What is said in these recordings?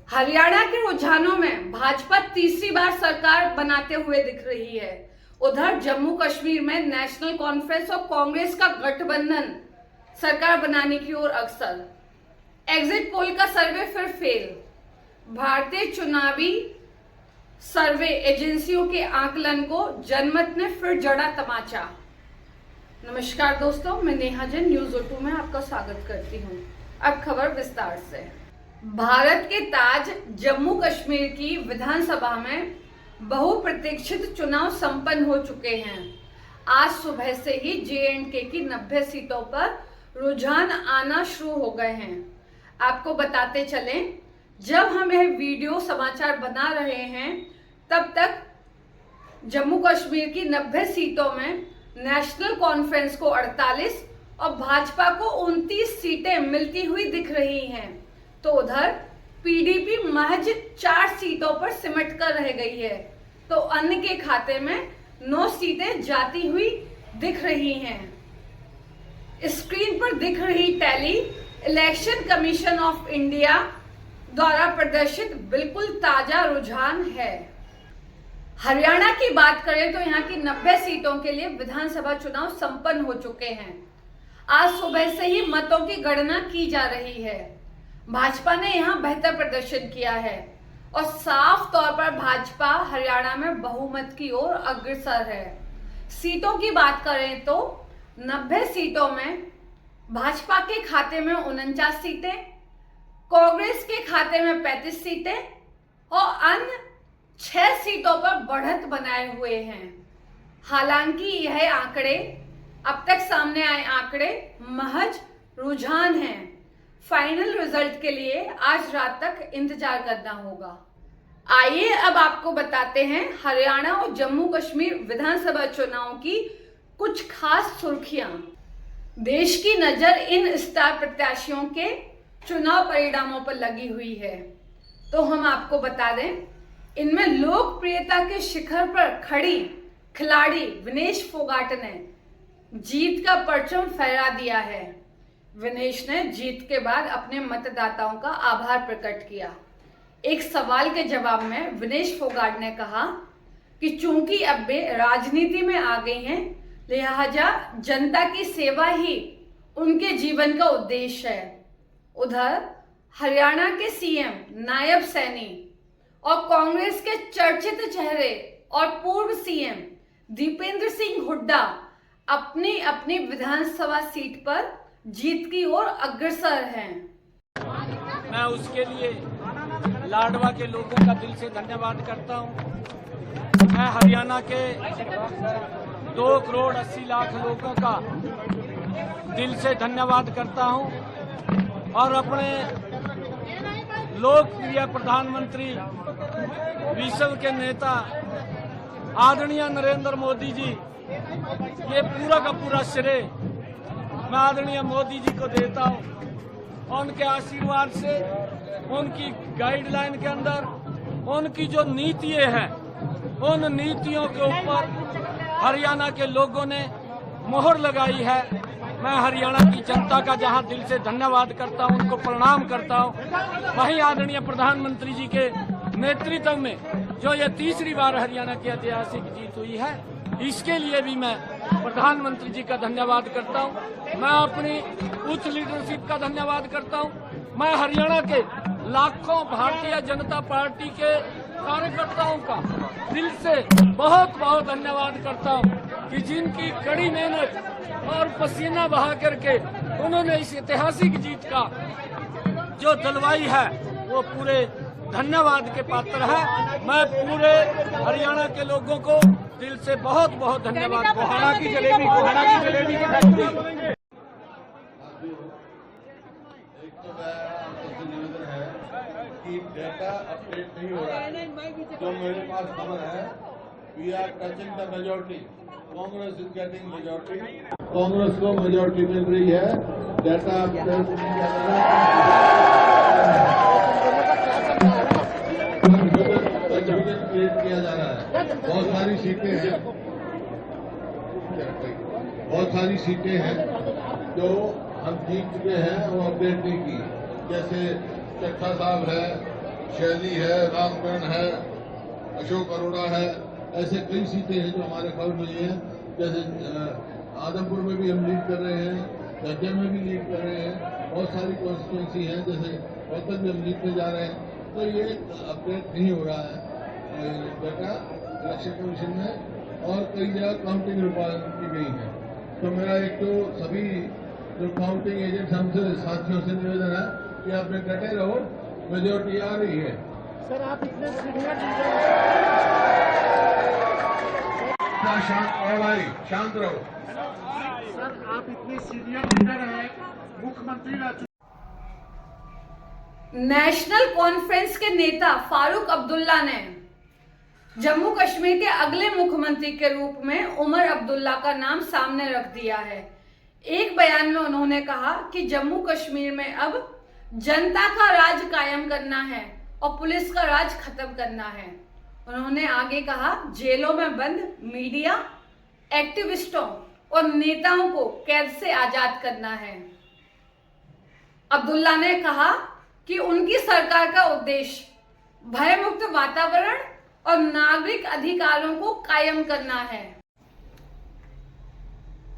हरियाणा के रुझानों में भाजपा तीसरी बार सरकार बनाते हुए दिख रही है। उधर जम्मू कश्मीर में नेशनल कॉन्फ्रेंस और कांग्रेस का गठबंधन सरकार बनाने की ओर अग्रसर। एग्जिट पोल का सर्वे फिर फेल। भारतीय चुनावी सर्वे एजेंसियों के आकलन को जनमत ने फिर जड़ा तमाचा। नमस्कार दोस्तों, मैं नेहा जैन न्यूज O2 में आपका स्वागत करती हूँ। अब खबर विस्तार से। भारत के ताज जम्मू कश्मीर की विधानसभा में बहुप्रतीक्षित चुनाव संपन्न हो चुके हैं। आज सुबह से ही J&K की 90 सीटों पर रुझान आना शुरू हो गए हैं। आपको बताते चलें, जब हम यह वीडियो समाचार बना रहे हैं तब तक जम्मू कश्मीर की 90 सीटों में नेशनल कॉन्फ्रेंस को 48 और भाजपा को 29 सीटें मिलती हुई दिख रही हैं, तो उधर PDP महज 4 सीटों पर सिमट कर रह गई है, तो अन्य के खाते में 9 सीटें जाती हुई दिख रही हैं। स्क्रीन पर दिख रही tally election commission of India द्वारा प्रदर्शित बिल्कुल ताजा रुझान है। हरियाणा की बात करें तो यहाँ की 90 सीटों के लिए विधानसभा चुनाव संपन्न हो चुके हैं। आज सुबह से ही मतों की गणना की जा रही है। भाजपा ने यहाँ बेहतर प्रदर्शन किया है और साफ तौर पर भाजपा हरियाणा में बहुमत की ओर अग्रसर है। सीटों की बात करें तो 90 सीटों में भाजपा के खाते में 49 सीटें, कांग्रेस के खाते में 35 सीटें और अन्य 6 सीटों पर बढ़त बनाए हुए हैं। हालांकि यह आंकड़े, अब तक सामने आए आंकड़े महज रुझान हैं। फाइनल रिजल्ट के लिए आज रात तक इंतजार करना होगा। आइए अब आपको बताते हैं हरियाणा और जम्मू कश्मीर विधानसभा चुनाव की कुछ खास सुर्खियां। देश की नजर इन स्टार प्रत्याशियों के चुनाव परिणामों पर लगी हुई है, तो हम आपको बता दें, इनमें लोकप्रियता के शिखर पर खड़ी खिलाड़ी विनेश फोगाट ने जीत का परचम फहरा दिया है। विनेश ने जीत के बाद अपने मतदाताओं का आभार प्रकट किया। एक सवाल के जवाब में विनेश फोगाट ने कहा कि चूंकि अब वे राजनीति में आ गई हैं, लिहाजा जनता की सेवा ही उनके जीवन का उद्देश्य है। उधर हरियाणा के CM नायब सैनी और कांग्रेस के चर्चित चेहरे और पूर्व CM दीपेंद्र सिंह हुड्डा अपनी अपनी विधानसभा सीट पर जीत की ओर अग्रसर हैं। मैं उसके लिए लाडवा के लोगों का दिल से धन्यवाद करता हूं। मैं हरियाणा के 2 करोड़ 80 लाख लोगों का दिल से धन्यवाद करता हूं और अपने लोकप्रिय प्रधानमंत्री, विश्व के नेता आदरणीय नरेंद्र मोदी जी, ये पूरा का पूरा श्रेय मैं आदरणीय मोदी जी को देता हूं। उनके आशीर्वाद से, उनकी गाइडलाइन के अंदर, उनकी जो नीतियां हैं, उन नीतियों के ऊपर हरियाणा के लोगों ने मोहर लगाई है। मैं हरियाणा की जनता का जहां दिल से धन्यवाद करता हूं, उनको प्रणाम करता हूं, वहीं आदरणीय प्रधानमंत्री जी के नेतृत्व में जो ये तीसरी बार हरियाणा की ऐतिहासिक जीत हुई है, इसके लिए भी मैं प्रधानमंत्री जी का धन्यवाद करता हूं। मैं अपनी उच्च लीडरशिप का धन्यवाद करता हूं। मैं हरियाणा के लाखों भारतीय जनता पार्टी के कार्यकर्ताओं का दिल से बहुत बहुत धन्यवाद करता हूं कि जिनकी कड़ी मेहनत और पसीना बहा करके उन्होंने इस ऐतिहासिक जीत का जो दिलवाई है, वो पूरे धन्यवाद के पात्र है। मैं पूरे हरियाणा के लोगों को दिल से बहुत बहुत धन्यवाद। कोहाना की जलेबी की फैक्ट्री। एक तो आपसे निवेदन है कि डेटा अपडेट नहीं हो रहा है। जो मेरे पास खबर है, we are touching the majority, Congress is getting majority, Congress को मेजोरिटी मिल रही है। डेटा अपडेट नहीं किया जा रहा, क्रिएट किया जा रहा है। बहुत सारी सीटें हैं, बहुत सारी सीटें हैं जो हम जीत चुके हैं, वो अपडेट नहीं की। जैसे चट्टा साहब है, शैली है, रामकरण है, अशोक अरोड़ा है, ऐसे कई सीटें हैं जो हमारे खबर मिली हैं। जैसे आदमपुर में भी हम लीड कर रहे हैं, दज्जन में भी लीड कर रहे हैं, बहुत सारी कॉन्स्टिट्यूंसी हैं, जैसे वतन में हम लीड में जा रहे हैं। तो ये अपडेट नहीं हो रहा है डाटा इलेक्शन कमीशन में, और कई जगह काउंटिंग की गई है। तो मेरा एक तो सभी जो काउंटिंग एजेंट हमसे साथियों से निवेदन है कि आप डटे रहो, मेजोरिटी आ रही है। सर आप इतने सीनियर शांत रहो। सर आप इतने सीनियर लीडर हैं, मुख्यमंत्री रह चुके। नेशनल कॉन्फ्रेंस के नेता फारूक अब्दुल्ला ने जम्मू कश्मीर के अगले मुख्यमंत्री के रूप में उमर अब्दुल्ला का नाम सामने रख दिया है। एक बयान में उन्होंने कहा कि जम्मू कश्मीर में अब जनता का राज कायम करना है और पुलिस का राज खत्म करना है। उन्होंने आगे कहा, जेलों में बंद मीडिया, एक्टिविस्टों और नेताओं को कैद से आजाद करना है। अब्दुल्ला ने कहा कि उनकी सरकार का उद्देश्य भयमुक्त वातावरण और नागरिक अधिकारों को कायम करना है।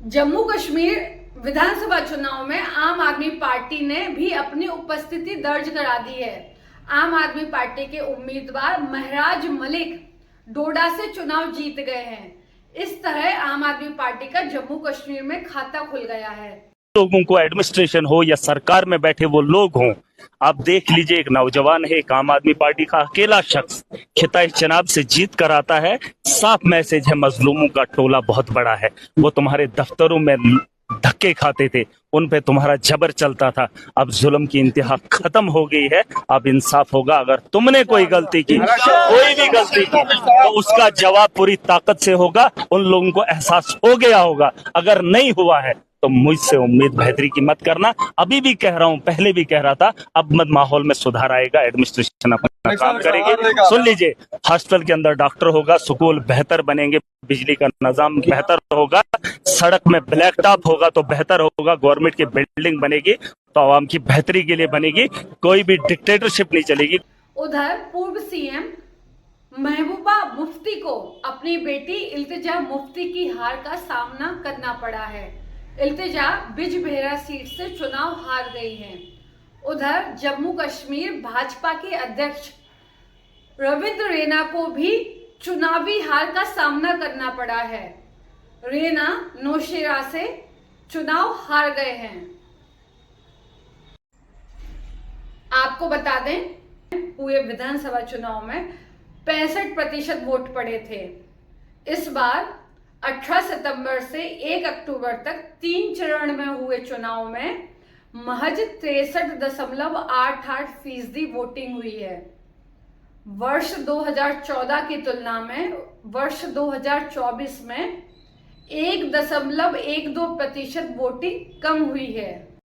जम्मू कश्मीर विधानसभा चुनाव में आम आदमी पार्टी ने भी अपनी उपस्थिति दर्ज करा दी है। आम आदमी पार्टी के उम्मीदवार महराज मलिक डोडा से चुनाव जीत गए हैं। इस तरह आम आदमी पार्टी का जम्मू कश्मीर में खाता खुल गया है। लोगों को एडमिनिस्ट्रेशन हो या सरकार में बैठे वो लोग हों, आप देख लीजिए, एक नौजवान है, एक आम आदमी पार्टी का अकेला शख्स खिताब चुनाव से जीत कर आता है। साफ मैसेज है, मजलूमों का टोला बहुत बड़ा है। वो तुम्हारे दफ्तरों में धक्के खाते थे, उन पे तुम्हारा जबर चलता था। अब जुल्म की इंतहा खत्म हो गई है, अब इंसाफ होगा। अगर तुमने कोई गलती की, कोई भी गलती की, तो उसका जवाब पूरी ताकत से होगा। उन लोगों को एहसास हो गया होगा। अगर नहीं हुआ है तो मुझसे उम्मीद बेहतरी की मत करना। अभी भी कह रहा हूं, पहले भी कह रहा था, अब मत माहौल में सुधार आएगा, एडमिनिस्ट्रेशन अपना काम करेगी। सुन लीजिए, हॉस्पिटल के अंदर डॉक्टर होगा, स्कूल बेहतर बनेंगे, बिजली का निजाम बेहतर होगा, सड़क में ब्लैक टॉप होगा तो बेहतर होगा, गवर्नमेंट की बिल्डिंग बनेगी तो आवाम की बेहतरी के लिए बनेगी, कोई भी डिक्टेटरशिप नहीं चलेगी। उधर पूर्व सीएम महबूबा मुफ्ती को अपनी बेटी इल्तिजा मुफ्ती की हार का सामना करना पड़ा है। इल्तिजा बिजबेहरा सीट से चुनाव हार गई हैं। उधर जम्मू कश्मीर भाजपा के अध्यक्ष रविंद्र रैना को भी चुनावी हार का सामना करना पड़ा है। रैना नौशेरा से चुनाव हार गए हैं। आपको बता दें, पूरे विधानसभा चुनाव में 65% वोट पड़े थे। इस बार 18 सितंबर से 1 अक्टूबर तक 3 चरण में हुए चुनाव में महज 63.88% वोटिंग हुई है। वर्ष 2014 की तुलना में वर्ष 2024 में 1.12% वोटिंग कम हुई है।